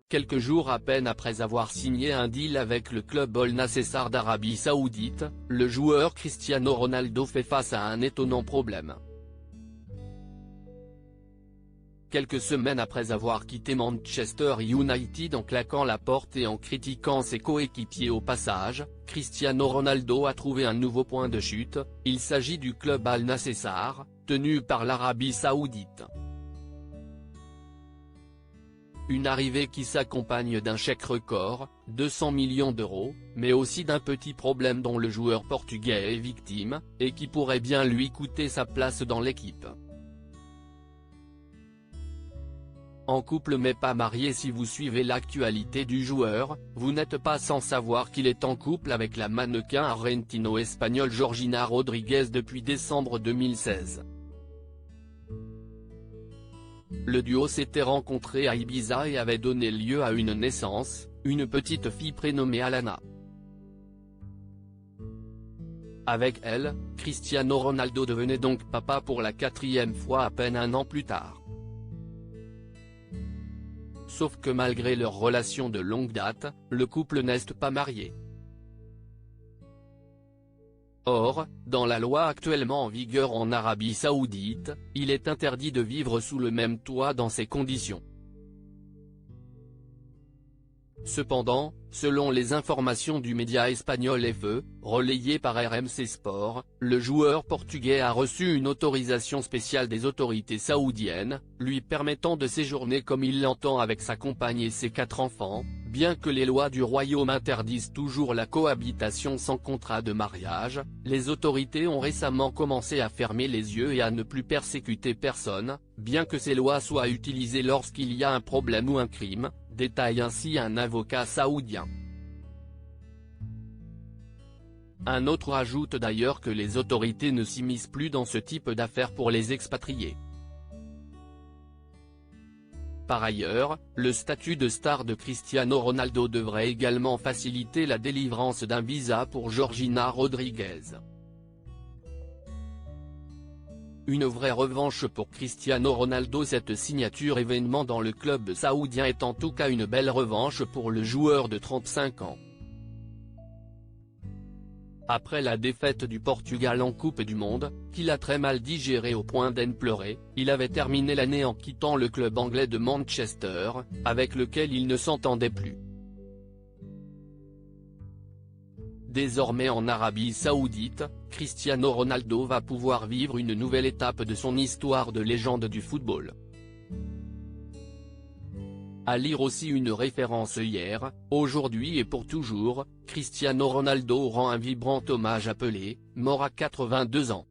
quelques jours à peine après avoir signé un deal avec le club Al Nassr d'Arabie Saoudite, le joueur Cristiano Ronaldo fait face à un étonnant problème. Quelques semaines après avoir quitté Manchester United en claquant la porte et en critiquant ses coéquipiers au passage, Cristiano Ronaldo a trouvé un nouveau point de chute. Il s'agit du club Al Nassr, tenu par l'Arabie Saoudite. Une arrivée qui s'accompagne d'un chèque record, 200 millions d'euros, mais aussi d'un petit problème dont le joueur portugais est victime, et qui pourrait bien lui coûter sa place dans l'équipe. En couple mais pas marié. Si vous suivez l'actualité du joueur, vous n'êtes pas sans savoir qu'il est en couple avec la mannequin argentino-espagnole Georgina Rodríguez depuis décembre 2016. Le duo s'était rencontré à Ibiza et avait donné lieu à une naissance, une petite fille prénommée Alana. Avec elle, Cristiano Ronaldo devenait donc papa pour la 4e fois à peine un an plus tard. Sauf que malgré leur relation de longue date, le couple n'est pas marié. Or, dans la loi actuellement en vigueur en Arabie Saoudite, il est interdit de vivre sous le même toit dans ces conditions. Cependant, selon les informations du média espagnol EFE, relayées par RMC Sport, le joueur portugais a reçu une autorisation spéciale des autorités saoudiennes, lui permettant de séjourner comme il l'entend avec sa compagne et ses 4 enfants, bien que les lois du royaume interdisent toujours la cohabitation sans contrat de mariage. Les autorités ont récemment commencé à fermer les yeux et à ne plus persécuter personne, bien que ces lois soient utilisées lorsqu'il y a un problème ou un crime, détaille ainsi un avocat saoudien. Un autre ajoute d'ailleurs que les autorités ne s'immiscent plus dans ce type d'affaires pour les expatriés. Par ailleurs, le statut de star de Cristiano Ronaldo devrait également faciliter la délivrance d'un visa pour Georgina Rodríguez. Une vraie revanche pour Cristiano Ronaldo. Cette signature événement dans le club saoudien est en tout cas une belle revanche pour le joueur de 35 ans. Après la défaite du Portugal en Coupe du Monde, qu'il a très mal digéré au point d'en pleurer, il avait terminé l'année en quittant le club anglais de Manchester, avec lequel il ne s'entendait plus. Désormais en Arabie Saoudite, Cristiano Ronaldo va pouvoir vivre une nouvelle étape de son histoire de légende du football. À lire aussi une référence hier, aujourd'hui et pour toujours, Cristiano Ronaldo rend un vibrant hommage à Pelé, mort à 82 ans.